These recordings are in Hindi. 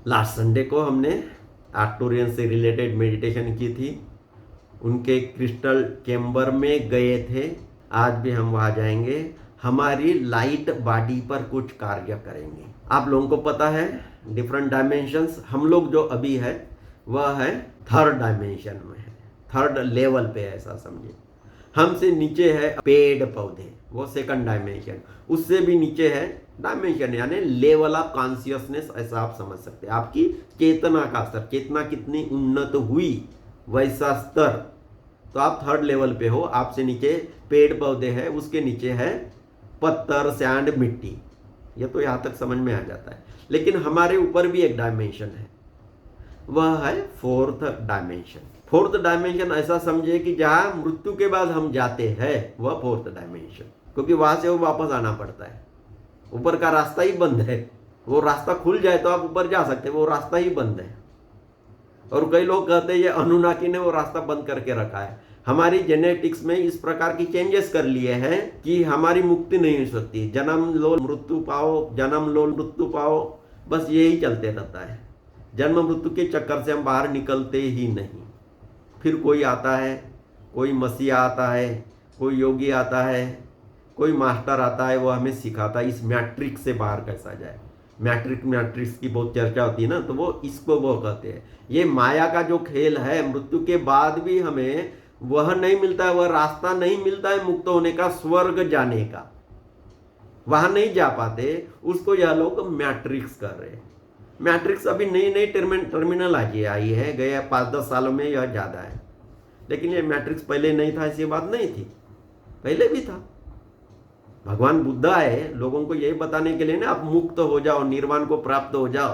लास्ट संडे को हमने आर्क्टूरियन से रिलेटेड मेडिटेशन की थी, उनके क्रिस्टल चैम्बर में गए थे। आज भी हम वहाँ जाएंगे, हमारी लाइट बॉडी पर कुछ कार्य करेंगे। आप लोगों को पता है डिफरेंट डायमेंशंस, हम लोग जो अभी है वह है थर्ड डायमेंशन में है, थर्ड लेवल पे, ऐसा समझिए। हमसे नीचे है पेड़ पौधे, वो सेकंड डायमेंशन। उससे भी नीचे है डायमेंशन यानी लेवल ऑफ कॉन्शियसनेस, ऐसा आप समझ सकते हैं। आपकी चेतना का स्तर, चेतना कितनी उन्नत हुई वैसा स्तर, तो आप थर्ड लेवल पे हो। आपसे नीचे पेड़ पौधे है, उसके नीचे है पत्थर, सैंड, मिट्टी। ये तो यहाँ तक समझ में आ जाता है। लेकिन हमारे ऊपर भी एक डायमेंशन है, वह है फोर्थ डायमेंशन। फोर्थ डायमेंशन ऐसा समझिए कि जहां मृत्यु के बाद हम जाते हैं वह फोर्थ डायमेंशन, क्योंकि वहां से वो वापस आना पड़ता है। ऊपर का रास्ता ही बंद है, वो रास्ता खुल जाए तो आप ऊपर जा सकते हैं, वो रास्ता ही बंद है। और कई लोग कहते हैं ये अनुनाकी ने वो रास्ता बंद करके रखा है। हमारी जेनेटिक्स में इस प्रकार की चेंजेस कर लिए हैं कि हमारी मुक्ति नहीं हो सकती। जन्म लो मृत्यु पाओ, जन्म लो मृत्यु पाओ, बस यही चलते रहता है। जन्म मृत्यु के चक्कर से हम बाहर निकलते ही नहीं। फिर कोई आता है, कोई मसीहा आता है, कोई योगी आता है, कोई मास्टर आता है, वो हमें सिखाता है इस मैट्रिक्स से बाहर कैसा जाए। मैट्रिक्स की बहुत चर्चा होती है ना, तो वो इसको वो कहते हैं। ये माया का जो खेल है, मृत्यु के बाद भी हमें वह नहीं मिलता है, वह रास्ता नहीं मिलता है मुक्त होने का, स्वर्ग जाने का, वहां नहीं जा पाते, उसको यह लोग मैट्रिक्स कर रहे हैं। मैट्रिक्स अभी नई नई टर्मिनोलॉजी आई है, गए 5-10 सालों में यह ज़्यादा है। लेकिन ये मैट्रिक्स पहले नहीं था, ऐसी बात नहीं थी, पहले भी था। भगवान बुद्ध आए लोगों को यही बताने के लिए ना, आप मुक्त हो जाओ, निर्वाण को प्राप्त हो जाओ,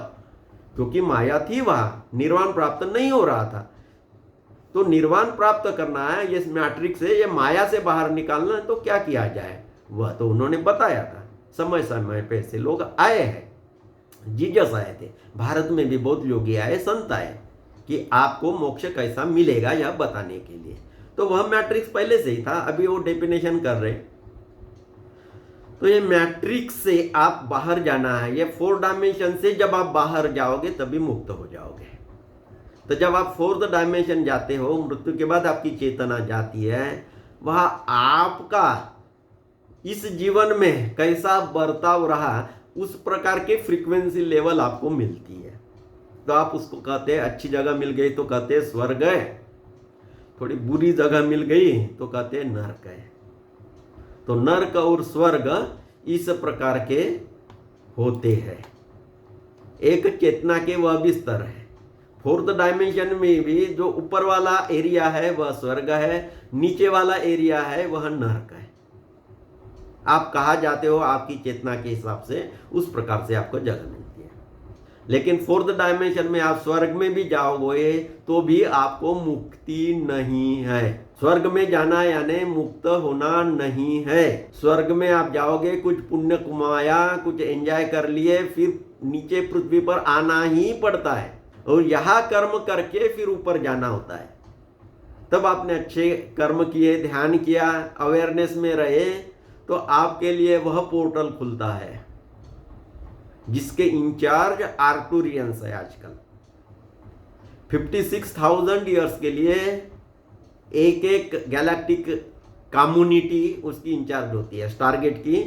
क्योंकि माया थी वहां, निर्वाण प्राप्त नहीं हो रहा था। तो निर्वाण प्राप्त करना है, ये मैट्रिक्स से, ये माया से बाहर निकालना है, तो क्या किया जाए वह तो उन्होंने बताया था। समय समय पे से लोग आए हैं, जीसस आए थे, भारत में भी बहुत योगी आए, संत आए कि आपको मोक्ष कैसा मिलेगा यह बताने के लिए। तो वह मैट्रिक्स पहले से ही था, अभी वो डेफिनेशन कर रहे। तो ये मैट्रिक्स से आप बाहर जाना है, ये 4 डायमेंशन से जब आप बाहर जाओगे तभी मुक्त हो जाओगे। तो जब आप 4th डायमेंशन जाते हो, मृत्यु के बाद आपकी चेतना जाती है, वह आपका इस जीवन में कैसा बर्ताव रहा, उस प्रकार के फ्रीक्वेंसी लेवल आपको मिलती है। तो आप उसको कहते हैं, अच्छी जगह मिल गई तो कहते हैं स्वर्ग है, थोड़ी बुरी जगह मिल गई तो कहते हैं नरक है। तो नरक और स्वर्ग इस प्रकार के होते हैं। एक चेतना के वह भी स्तर है। 4th डायमेंशन में भी जो ऊपर वाला एरिया है वह स्वर्ग है, नीचे वाला एरिया है वह नरक है। आप कहाँ जाते हो आपकी चेतना के हिसाब से, उस प्रकार से आपको जगह मिलती है। लेकिन 4th डायमेंशन में आप स्वर्ग में भी जाओगे तो भी आपको मुक्ति नहीं है। स्वर्ग में जाना यानी मुक्त होना नहीं है। स्वर्ग में आप जाओगे, कुछ पुण्य कमाया, कुछ एंजॉय कर लिए, फिर नीचे पृथ्वी पर आना ही पड़ता है, और यहाँ कर्म करके फिर ऊपर जाना होता है। तब आपने अच्छे कर्म किए, ध्यान किया, अवेयरनेस में रहे, तो आपके लिए वह पोर्टल खुलता है जिसके इंचार्ज आर्क्टूरियंस है। आजकल 56,000 ईयर्स के लिए एक एक गैलेक्टिक कम्युनिटी उसकी इंचार्ज होती है, स्टारगेट की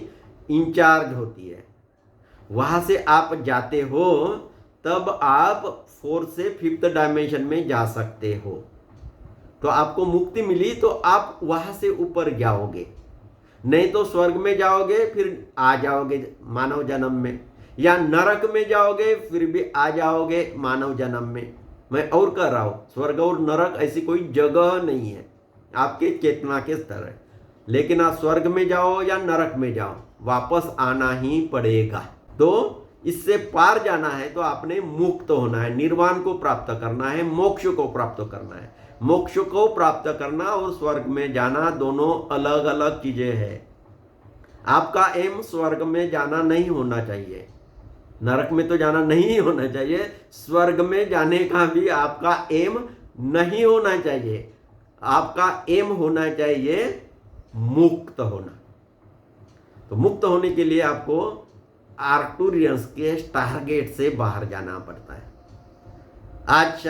इंचार्ज होती है। वहां से आप जाते हो तब आप 4th से 5th डायमेंशन में जा सकते हो। तो आपको मुक्ति मिली तो आप वहां से ऊपर जाओगे, नहीं तो स्वर्ग में जाओगे फिर आ जाओगे मानव जन्म में, या नरक में जाओगे फिर भी आ जाओगे मानव जन्म में। मैं और कह रहा हूं, स्वर्ग और नरक ऐसी कोई जगह नहीं है, आपके चेतना के स्तर है। लेकिन आप स्वर्ग में जाओ या नरक में जाओ, वापस आना ही पड़ेगा। तो इससे पार जाना है तो आपने मुक्त होना है, निर्वाण को प्राप्त करना है, मोक्ष को प्राप्त करना है। मोक्ष को प्राप्त करना और स्वर्ग में जाना दोनों अलग अलग चीजें हैं। आपका एम स्वर्ग में जाना नहीं होना चाहिए, नरक में तो जाना नहीं होना चाहिए, स्वर्ग में जाने का भी आपका एम नहीं होना चाहिए। आपका एम होना चाहिए मुक्त होना। तो मुक्त होने के लिए आपको आर्क्टूरियंस के टारगेट से बाहर जाना पड़ता है। आज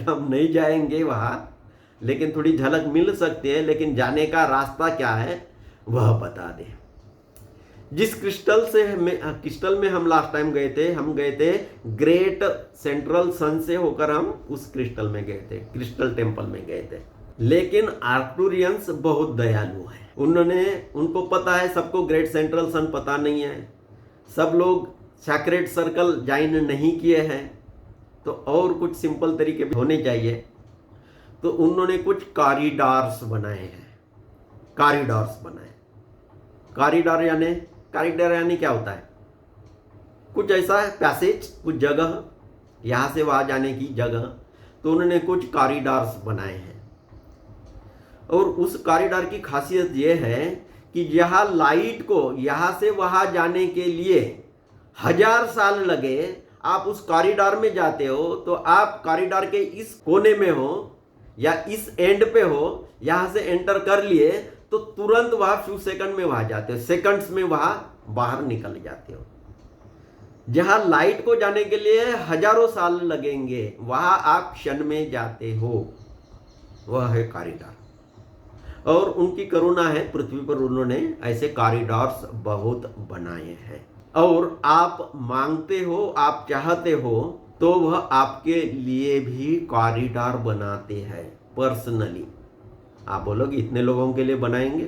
हम नहीं जाएंगे वहाँ, लेकिन थोड़ी झलक मिल सकती है, लेकिन जाने का रास्ता क्या है वह बता दें। जिस क्रिस्टल में हम लास्ट टाइम गए थे, हम गए थे ग्रेट सेंट्रल सन से होकर हम उस क्रिस्टल में गए थे, क्रिस्टल टेम्पल में गए थे। लेकिन आर्क्टूरियंस बहुत दयालु है, उनको पता है सबको ग्रेट सेंट्रल सन पता नहीं है, सब लोग सैक्रेड सर्कल ज्वाइन नहीं किए हैं, तो और कुछ सिंपल तरीके भी होने चाहिए। तो उन्होंने कुछ कॉरिडोर्स बनाए हैं, कॉरिडोर यानी क्या होता है, कुछ ऐसा है पैसेज, कुछ जगह, यहाँ से वहाँ जाने की जगह। तो उन्होंने कुछ कॉरिडोर्स बनाए हैं, और उस कॉरिडोर की खासियत यह है कि यहाँ लाइट को यहाँ से वहाँ जाने के लिए 1000 साल लगे, आप उस कॉरिडोर में जाते हो तो आप कॉरिडोर के इस कोने में हो या इस एंड पे हो, यहाँ से एंटर कर लिए तो तुरंत वहाँ फ्यू सेकंड में वहाँ जाते हो, सेकंड्स में वहाँ बाहर निकल जाते हो। जहाँ लाइट को जाने के लिए हजारों साल लगेंगे, वहाँ आप क्षण में जाते हो, वह है कॉरिडोर। और उनकी करुणा है, पृथ्वी पर उन्होंने ऐसे कॉरिडोर्स बहुत बनाए हैं। और आप मांगते हो, आप चाहते हो तो वह आपके लिए भी कॉरिडोर बनाते हैं पर्सनली। आप बोलोगे इतने लोगों के लिए बनाएंगे,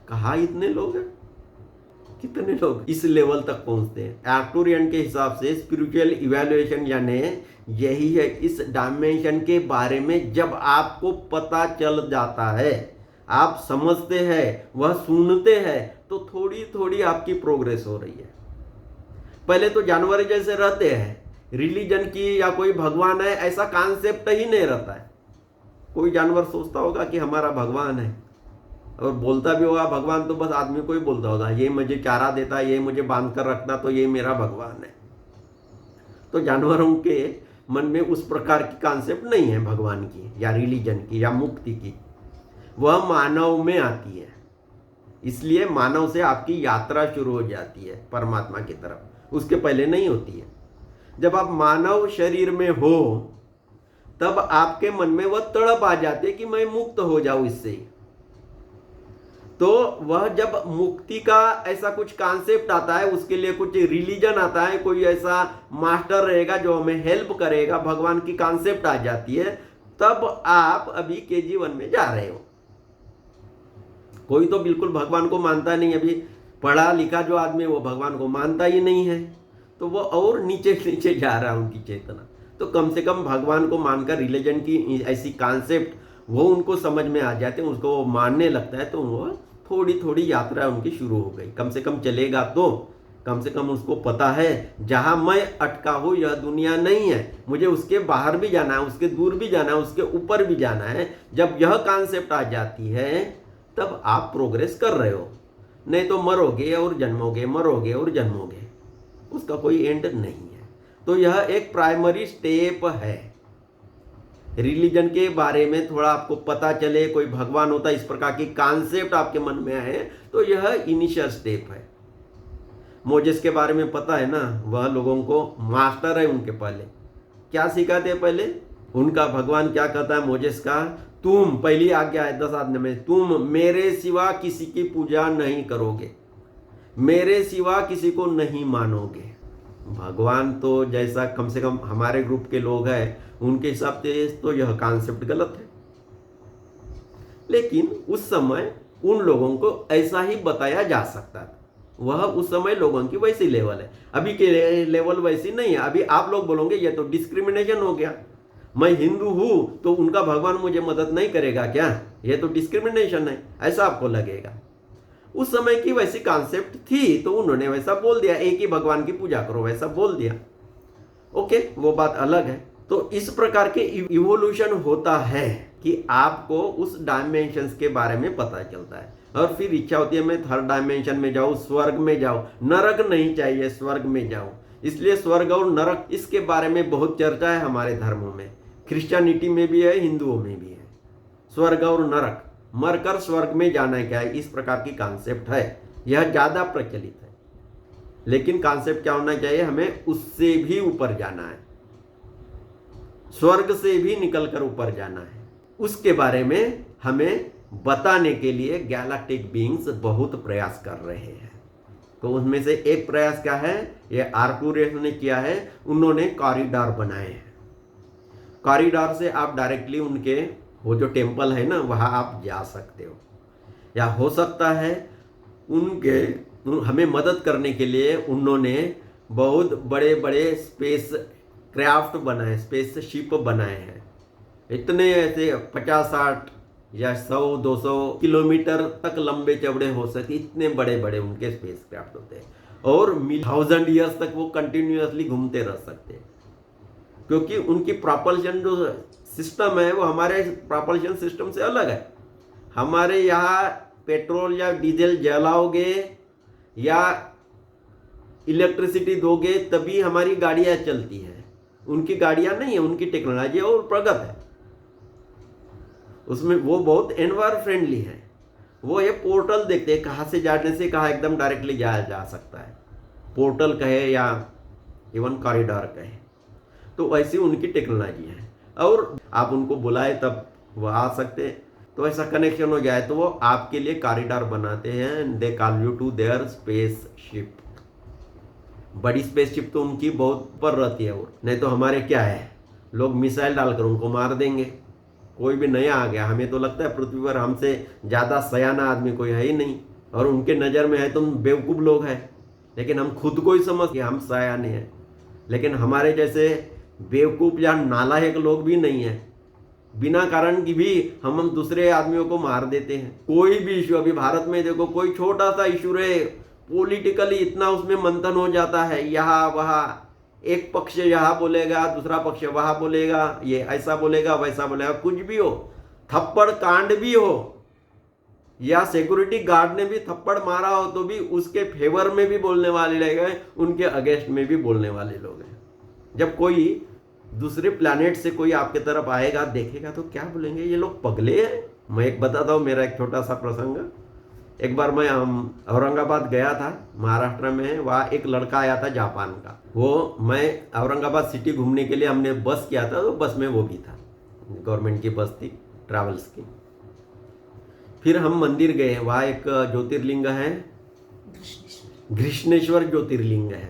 कहाँ इतने लोग हैं, कितने लोग इस लेवल तक पहुंचते हैं। आर्क्टूरियन के हिसाब से स्पिरिचुअल इवैल्यूएशन यानी यही है, इस डायमेंशन के बारे में जब आपको पता चल जाता है, आप समझते हैं, वह सुनते हैं, तो थोड़ी थोड़ी आपकी प्रोग्रेस हो रही है। पहले तो जानवर जैसे रहते हैं, रिलीजन की या कोई भगवान है ऐसा कॉन्सेप्ट ही नहीं रहता है। कोई जानवर सोचता होगा कि हमारा भगवान है, और बोलता भी होगा भगवान, तो बस आदमी को ही बोलता होगा, ये मुझे चारा देता है, ये मुझे बांध कर रखता, तो ये मेरा भगवान है। तो जानवरों के मन में उस प्रकार की कॉन्सेप्ट नहीं है भगवान की या रिलीजन की या मुक्ति की, वह मानव में आती है। इसलिए मानव से आपकी यात्रा शुरू हो जाती है परमात्मा की तरफ, उसके पहले नहीं होती है। जब आप मानव शरीर में हो तब आपके मन में वह तड़प आ जाती है कि मैं मुक्त हो जाऊं इससे। तो वह जब मुक्ति का ऐसा कुछ कॉन्सेप्ट आता है, उसके लिए कुछ रिलीजन आता है, कोई ऐसा मास्टर रहेगा जो हमें हेल्प करेगा, भगवान की कॉन्सेप्ट आ जाती है, तब आप अभी KG1 में जा रहे हो। कोई तो बिल्कुल भगवान को मानता नहीं, अभी पढ़ा लिखा जो आदमी वो भगवान को मानता ही नहीं है, तो वो और नीचे नीचे जा रहा है उनकी चेतना। तो कम से कम भगवान को मानकर रिलीजन की ऐसी कॉन्सेप्ट वो उनको समझ में आ जाते हैं, उसको वो मानने लगता है, तो वो थोड़ी थोड़ी यात्रा उनकी शुरू हो गई। कम से कम चलेगा तो कम से कम उसको पता है जहां मैं अटका हूं यह दुनिया नहीं है, मुझे उसके बाहर भी जाना है, उसके दूर भी जाना है, उसके ऊपर भी जाना है। जब यह कॉन्सेप्ट आ जाती है तब आप प्रोग्रेस कर रहे हो, नहीं तो मरोगे और जन्मोगे, मरोगे और जन्मोगे, उसका कोई एंड नहीं है। तो यह एक प्राइमरी स्टेप है। रिलीजन के बारे में थोड़ा आपको पता चले, कोई भगवान होता है, इस प्रकार की कॉन्सेप्ट आपके मन में आए, तो यह इनिशियल स्टेप है। मोजेस के बारे में पता है ना, वह लोगों को मास्टर है, उनके पहले क्या सिखाते हैं, पहले उनका भगवान क्या कहता है मोजेस का, तुम, पहली आज्ञा है 10 आज्ञा में, तुम मेरे सिवा किसी की पूजा नहीं करोगे, मेरे सिवा किसी को नहीं मानोगे। भगवान तो जैसा कम से कम हमारे ग्रुप के लोग हैं उनके हिसाब से तो यह कॉन्सेप्ट गलत है, लेकिन उस समय उन लोगों को ऐसा ही बताया जा सकता था। वह उस समय लोगों की वैसी लेवल है, अभी के लेवल वैसी नहीं है। अभी आप लोग बोलोगे ये तो डिस्क्रिमिनेशन हो गया, मैं हिंदू हूं तो उनका भगवान मुझे मदद नहीं करेगा क्या, ये तो डिस्क्रिमिनेशन है, ऐसा आपको लगेगा। उस समय की वैसी कॉन्सेप्ट थी तो उन्होंने वैसा बोल दिया, एक ही भगवान की पूजा करो, वैसा बोल दिया, ओके, वो बात अलग है। तो इस प्रकार के इवोल्यूशन होता है कि आपको उस डायमेंशंस के बारे में पता चलता है, और फिर इच्छा होती है मैं थर्ड डायमेंशन में जाऊं, स्वर्ग में जाऊं, नरक नहीं चाहिए, स्वर्ग में जाऊं। इसलिए स्वर्ग और नरक इसके बारे में बहुत चर्चा है हमारे धर्मों में, क्रिश्चियनिटी में भी है, हिंदुओं में भी है। स्वर्ग और नरक, मरकर स्वर्ग में जाना क्या है, इस प्रकार की कॉन्सेप्ट है, यह ज्यादा प्रचलित है। लेकिन कॉन्सेप्ट क्या होना चाहिए, हमें उससे भी ऊपर जाना है, स्वर्ग से भी निकलकर ऊपर जाना है, उसके बारे में हमें बताने के लिए गैलेक्टिक बीइंग्स बहुत प्रयास कर रहे हैं। तो उसमें से एक प्रयास क्या है, ये आर्क्टूरियस ने किया है, उन्होंने कॉरिडोर बनाए हैं। कॉरिडोर से आप डायरेक्टली उनके वो जो टेम्पल है ना वहाँ आप जा सकते हो, या हो सकता है उनके हमें मदद करने के लिए उन्होंने बहुत बड़े बड़े स्पेस क्राफ्ट बनाए, स्पेस शिप बनाए हैं। इतने ऐसे 50-60 या 100-200 किलोमीटर तक लंबे चौड़े हो सकते, इतने बड़े बड़े उनके स्पेस क्राफ्ट होते हैं, और 1000 ईयर्स तक वो कंटिन्यूअसली घूमते रह सकते हैं, क्योंकि उनकी प्रॉपल्शन जो सिस्टम है वो हमारे प्रॉपल्शन सिस्टम से अलग है। हमारे यहाँ पेट्रोल या डीजल जलाओगे या इलेक्ट्रिसिटी दोगे तभी हमारी गाड़ियाँ चलती हैं, उनकी गाड़ियाँ नहीं है, उनकी टेक्नोलॉजी और प्रगत है, उसमें वो बहुत एनवायर फ्रेंडली है। वो ये पोर्टल देखते हैं, कहाँ से जाने से कहाँ एकदम डायरेक्टली जाया जा सकता है, पोर्टल कहे या इवन कॉरिडोर कहे, तो ऐसी उनकी टेक्नोलॉजी है। और आप उनको बुलाए तब वो आ सकते हैं, तो ऐसा कनेक्शन हो जाए तो वो आपके लिए कॉरिडोर बनाते हैं। They call you to their spaceship. बड़ी स्पेस शिप तो उनकी बहुत ऊपर रहती है, और नहीं तो हमारे क्या है, लोग मिसाइल डालकर उनको मार देंगे। कोई भी नया आ गया, हमें तो लगता है पृथ्वी पर हमसे ज़्यादा सयाना आदमी कोई है ही नहीं, और उनके नज़र में है तो बेवकूफ़ लोग हैं, लेकिन हम खुद को ही समझ के हम सयाने हैं। लेकिन हमारे जैसे बेवकूफ़ या नालायक लोग भी नहीं है, बिना कारण की भी हम दूसरे आदमियों को मार देते हैं। कोई भी इशू, अभी भारत में देखो, कोई छोटा सा इशू रहे, पॉलिटिकली इतना उसमें मंथन हो जाता है, यहाँ वहाँ एक पक्ष यहाँ बोलेगा, दूसरा पक्ष वहाँ बोलेगा, ये ऐसा बोलेगा वैसा बोलेगा, कुछ भी हो, थप्पड़ कांड भी हो, या सिक्योरिटी गार्ड ने भी थप्पड़ मारा हो तो भी उसके फेवर में भी बोलने वाले लोग हैं, उनके अगेंस्ट में भी बोलने वाले लोग हैं। जब कोई दूसरे प्लैनेट से कोई आपके तरफ आएगा, देखेगा, तो क्या बोलेंगे, ये लोग पगले हैं। मैं एक बताता हूँ, मेरा एक छोटा सा प्रसंग। एक बार मैं औरंगाबाद गया था, महाराष्ट्र में, वहाँ एक लड़का आया था जापान का। वो मैं औरंगाबाद सिटी घूमने के लिए हमने बस किया था, तो बस में वो भी था, गवर्नमेंट की बस थी, ट्रैवल्स की। फिर हम मंदिर गए, वहाँ एक ज्योतिर्लिंग है, घृष्णेश्वर ज्योतिर्लिंग है,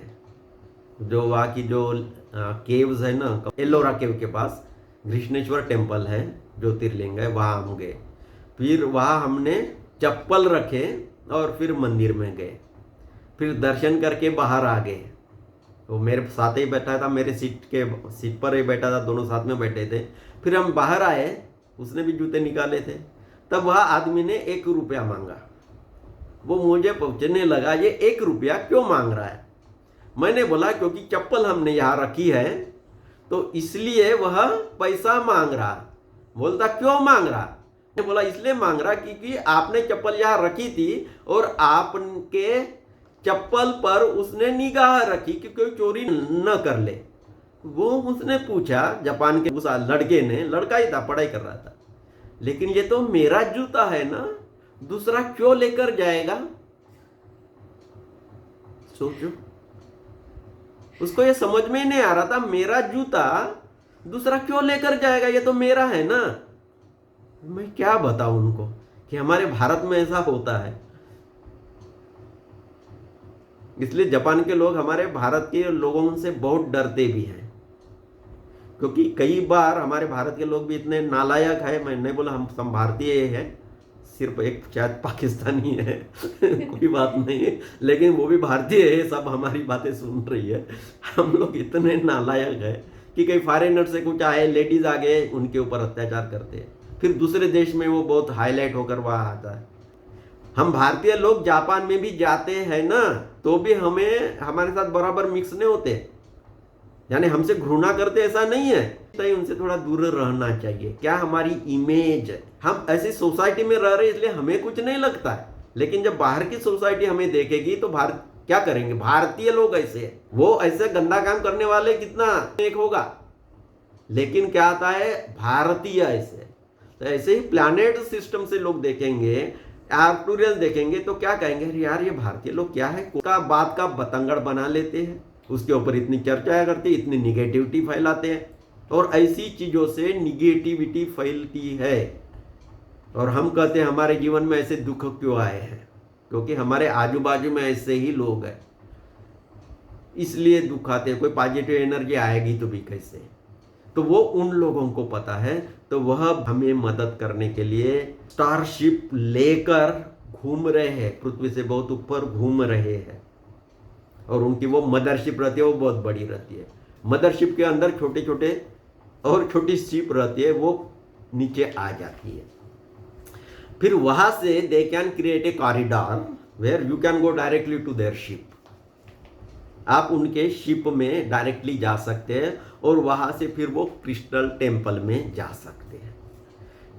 जो वहाँ की जो केव्स है ना, एलोरा केव के पास घृष्णेश्वर टेम्पल है, ज्योतिर्लिंग है, वहाँ हम गए। फिर वहाँ हमने चप्पल रखे और फिर मंदिर में गए, फिर दर्शन करके बाहर आ गए। वो मेरे साथ ही बैठा था, मेरे सीट पर ही बैठा था, दोनों साथ में बैठे थे। फिर हम बाहर आए, उसने भी जूते निकाले थे, तब वह आदमी ने 1 रुपया मांगा। वो मुझे पूछने लगा, ये 1 रुपया क्यों मांग रहा है? मैंने बोला क्योंकि चप्पल हमने यहाँ रखी है तो इसलिए वह पैसा मांग रहा। बोलता क्यों मांग रहा? मैंने बोला इसलिए मांग रहा क्योंकि आपने चप्पल यहाँ रखी थी और आपके चप्पल पर उसने निगाह रखी कि कोई चोरी न कर ले। वो उसने पूछा, जापान के उस लड़के ने, लड़का ही था, पढ़ाई कर रहा था, लेकिन ये तो मेरा जूता है ना, दूसरा क्यों लेकर जाएगा? सोचो, उसको ये समझ में नहीं आ रहा था, मेरा जूता दूसरा क्यों लेकर जाएगा, ये तो मेरा है ना। मैं क्या बताऊं उनको कि हमारे भारत में ऐसा होता है। इसलिए जापान के लोग हमारे भारत के लोगों से बहुत डरते भी हैं, क्योंकि कई बार हमारे भारत के लोग भी इतने नालायक है। मैं नहीं बोला हम भारतीय हैं, सिर्फ एक शायद पाकिस्तानी है कोई बात नहीं है, लेकिन वो भी भारतीय है, सब हमारी बातें सुन रही है। हम लोग इतने नालायक है कि कई फॉरेनर से कुछ आए, लेडीज आ गए, उनके ऊपर अत्याचार करते हैं, फिर दूसरे देश में वो बहुत हाईलाइट होकर वहाँ आता है। हम भारतीय लोग जापान में भी जाते हैं ना, तो भी हमें हमारे साथ बराबर मिक्स नहीं होते, यानी हमसे घृणा करते ऐसा नहीं है, तो उनसे थोड़ा दूर रहना चाहिए। क्या हमारी इमेज, हम ऐसी सोसाइटी में रह रहे इसलिए हमें कुछ नहीं लगता है, लेकिन जब बाहर की सोसाइटी हमें देखेगी तो भारत क्या करेंगे? भारतीय लोग ऐसे, वो ऐसे गंदा काम करने वाले कितना एक होगा, लेकिन क्या आता है, भारतीय ऐसे। तो ऐसे ही प्लैनेट सिस्टम से लोग देखेंगे, आर्क्टूरियस देखेंगे तो क्या कहेंगे, अरे यार ये भारतीय लोग क्या है, का बात का बतंगड़ बना लेते हैं, उसके ऊपर इतनी चर्चा करते हैं, इतनी निगेटिविटी फैलाते हैं। और ऐसी चीज़ों से निगेटिविटी फैलती है। और हम कहते हैं हमारे जीवन में ऐसे दुख क्यों आए हैं, क्योंकि हमारे आजू बाजू में ऐसे ही लोग हैं, इसलिए दुख आते हैं। कोई पॉजिटिव एनर्जी आएगी तो भी कैसे, तो वो उन लोगों को पता है। तो वह हमें मदद करने के लिए स्टारशिप लेकर घूम रहे हैं, पृथ्वी से बहुत ऊपर घूम रहे हैं। और उनकी वो मदरशिप रहती है, वो बहुत बड़ी रहती है। मदरशिप के अंदर छोटे छोटे और छोटी शिप रहती है, वो नीचे आ जाती है। फिर वहां से they can create a corridor where you can go directly to their ship. आप उनके शिप में डायरेक्टली जा सकते हैं और वहां से फिर वो क्रिस्टल टेम्पल में जा सकते हैं।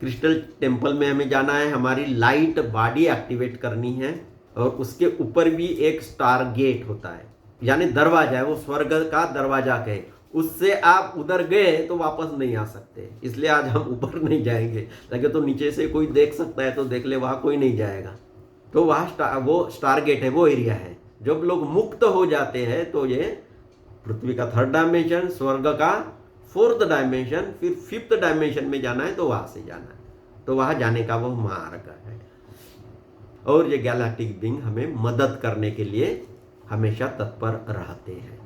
क्रिस्टल टेम्पल में हमें जाना है, हमारी लाइट बॉडी एक्टिवेट करनी है। और उसके ऊपर भी एक स्टार गेट होता है, यानी दरवाजा है, वो स्वर्ग का दरवाजा कहे। उससे आप उधर गए तो वापस नहीं आ सकते, इसलिए आज हम ऊपर नहीं जाएंगे। लगे तो नीचे से कोई देख सकता है तो देख ले, वहां कोई नहीं जाएगा। तो वहाँ वो स्टार गेट है, वो एरिया है। जब लोग मुक्त हो जाते हैं तो ये पृथ्वी का 3rd डायमेंशन, स्वर्ग का 4th डायमेंशन, फिर 5th डायमेंशन में जाना है तो वहां से जाना है। तो वहां जाने का वो मार्ग है। और ये गैलेक्टिक बीइंग हमें मदद करने के लिए हमेशा तत्पर रहते हैं।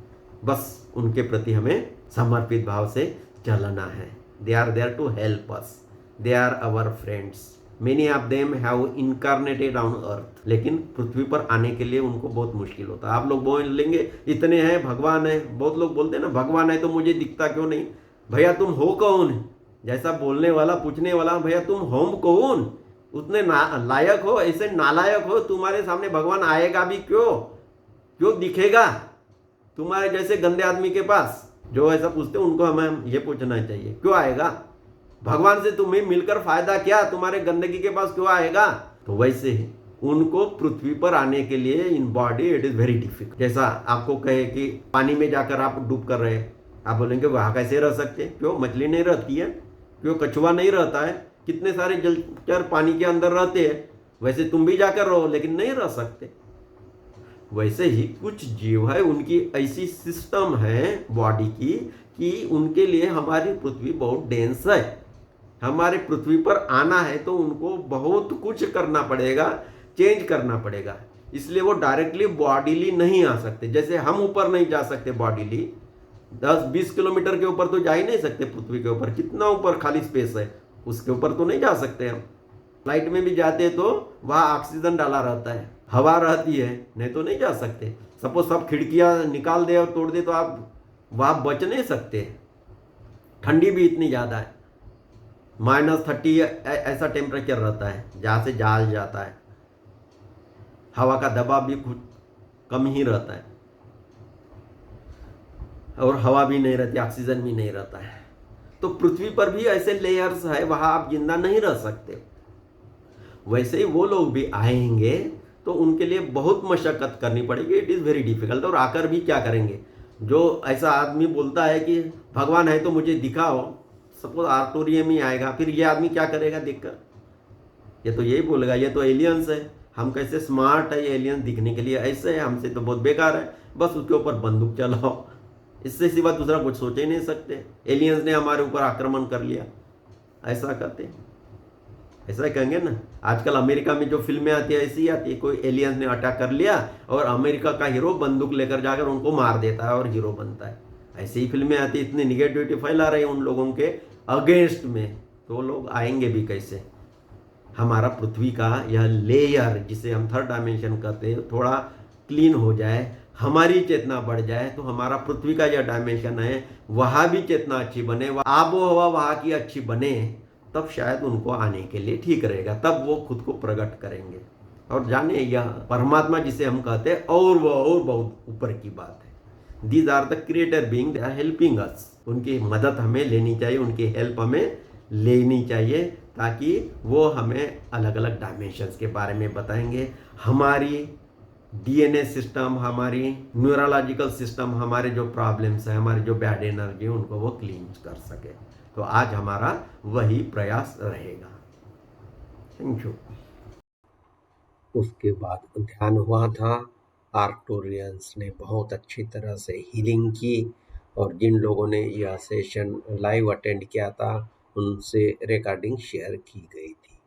बस उनके प्रति हमें समर्पित भाव से चलना है। They are there to help us, they are our friends. Many of them have incarnated on earth. लेकिन पृथ्वी पर आने के लिए उनको बहुत मुश्किल होता है। आप लोग बोल लेंगे इतने हैं, भगवान है। बहुत लोग बोलते हैं ना, भगवान है तो मुझे दिखता क्यों नहीं। भैया तुम हो कौन? जैसा बोलने वाला पूछने वाला, भैया तुम हो कौन? उतने लायक हो, ऐसे नालायक हो, तुम्हारे सामने भगवान आएगा भी क्यों? क्यों दिखेगा तुम्हारे जैसे गंदे आदमी के पास? जो ऐसा पूछते हैं उनको हमें ये पूछना चाहिए, क्यों आएगा? भगवान से तुम्हें मिलकर फायदा क्या? तुम्हारे गंदगी के पास क्यों आएगा? तो वैसे ही उनको पृथ्वी पर आने के लिए in body it is very difficult. जैसा आपको कहे कि पानी में जाकर आप डूब कर रहे हैं, आप बोलेंगे वहां कैसे रह सकते? क्यों मछली नहीं रहती है? क्यों कछुआ नहीं रहता है? कितने सारे जलचर पानी के अंदर रहते हैं। वैसे तुम भी जाकर रहो, लेकिन नहीं रह सकते। वैसे ही कुछ जीव है, उनकी ऐसी सिस्टम है बॉडी की कि उनके लिए हमारी पृथ्वी बहुत डेंस है। हमारे पृथ्वी पर आना है तो उनको बहुत कुछ करना पड़ेगा, चेंज करना पड़ेगा। इसलिए वो डायरेक्टली बॉडीली नहीं आ सकते। जैसे हम ऊपर नहीं जा सकते बॉडीली, 10-20 किलोमीटर के ऊपर तो जा ही नहीं सकते। पृथ्वी के ऊपर कितना ऊपर खाली स्पेस है, उसके ऊपर तो नहीं जा सकते हम। फ्लाइट में भी जाते तो वहाँ ऑक्सीजन डाला रहता है, हवा रहती है, नहीं तो नहीं जा सकते। सपोज सब खिड़कियाँ निकाल दे और तोड़ दे तो आप वहाँ बच नहीं सकते। ठंडी भी इतनी ज़्यादा है, -30 ऐसा टेम्परेचर रहता है जहाँ से जहाज जाता है। हवा का दबाव भी कुछ कम ही रहता है और हवा भी नहीं रहती, ऑक्सीजन भी नहीं रहता है। तो पृथ्वी पर भी ऐसे लेयर्स है, वहाँ आप जिंदा नहीं रह सकते। वैसे ही वो लोग भी आएंगे तो उनके लिए बहुत मशक्कत करनी पड़ेगी। It is very difficult. और आकर भी क्या करेंगे? जो ऐसा आदमी बोलता है कि भगवान है तो मुझे दिखाओ, सपोज आर्टोरियम ही आएगा, फिर ये आदमी क्या करेगा देखकर? ये तो यही बोलेगा ये तो एलियंस है, हम कैसे स्मार्ट है, ये एलियंस दिखने के लिए ऐसे है, हमसे तो बहुत बेकार है, बस उसके ऊपर बंदूक चलाओ। इससे सिवा दूसरा कुछ सोच ही नहीं सकते। एलियंस ने हमारे ऊपर आक्रमण कर लिया, ऐसा कहते हैं। ऐसा कहेंगे ना। आजकल अमेरिका में जो फिल्में आती है ऐसी आती है, कोई एलियंस ने अटैक कर लिया और अमेरिका का हीरो बंदूक लेकर जाकर उनको मार देता है और हीरो बनता है। ऐसी ही फिल्में आती है। इतनी निगेटिविटी फैला रहे हैं उन लोगों के अगेंस्ट में, तो लोग आएंगे भी कैसे? हमारा पृथ्वी का यह लेयर जिसे हम 3rd डायमेंशन कहते हैं थोड़ा क्लीन हो जाए, हमारी चेतना बढ़ जाए, तो हमारा पृथ्वी का यह डायमेंशन है वहाँ भी चेतना अच्छी बने, आबो हवा वहाँ की अच्छी बने, तब शायद उनको आने के लिए ठीक रहेगा। तब वो खुद को प्रकट करेंगे और जाने यह परमात्मा जिसे हम कहते हैं और वो और बहुत ऊपर की बात है। These are the creator being, they are helping us. उनकी मदद हमें लेनी चाहिए, उनकी हेल्प हमें लेनी चाहिए, ताकि वो हमें अलग अलग डायमेंशंस के बारे में बताएंगे। हमारी डीएनए सिस्टम, हमारी न्यूरोलॉजिकल सिस्टम, हमारे जो प्रॉब्लम्स हैं, हमारे जो बैड एनर्जी, उनको वो क्लीन कर सके। तो आज हमारा वही प्रयास रहेगा। Thank you. उसके बाद ध्यान हुआ था, आर्क्टोरियंस ने बहुत अच्छी तरह से हीलिंग की और जिन लोगों ने यह सेशन लाइव अटेंड किया था उनसे रिकॉर्डिंग शेयर की गई थी।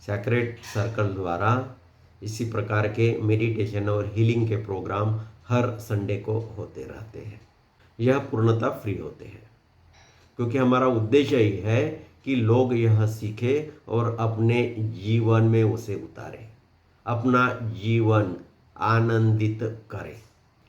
सैक्रेड सर्कल द्वारा इसी प्रकार के मेडिटेशन और हीलिंग के प्रोग्राम हर संडे को होते रहते हैं। यह पूर्णतः फ्री होते हैं क्योंकि हमारा उद्देश्य ही है कि लोग यह सीखें और अपने जीवन में उसे उतारें, अपना जीवन आनंदित करें।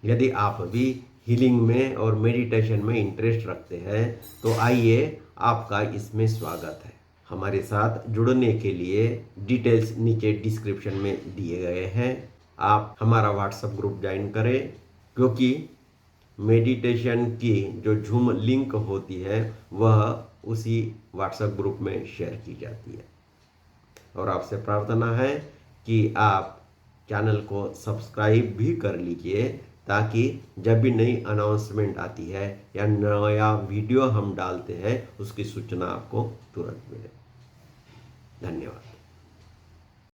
यदि आप भी हीलिंग में और मेडिटेशन में इंटरेस्ट रखते हैं तो आइए, आपका इसमें स्वागत है। हमारे साथ जुड़ने के लिए डिटेल्स नीचे डिस्क्रिप्शन में दिए गए हैं। आप हमारा व्हाट्सएप ग्रुप ज्वाइन करें क्योंकि मेडिटेशन की जो जूम लिंक होती है वह उसी व्हाट्सएप ग्रुप में शेयर की जाती है। और आपसे प्रार्थना है कि आप चैनल को सब्सक्राइब भी कर लीजिए ताकि जब भी नई अनाउंसमेंट आती है या नया वीडियो हम डालते हैं उसकी सूचना आपको तुरंत मिले। धन्यवाद।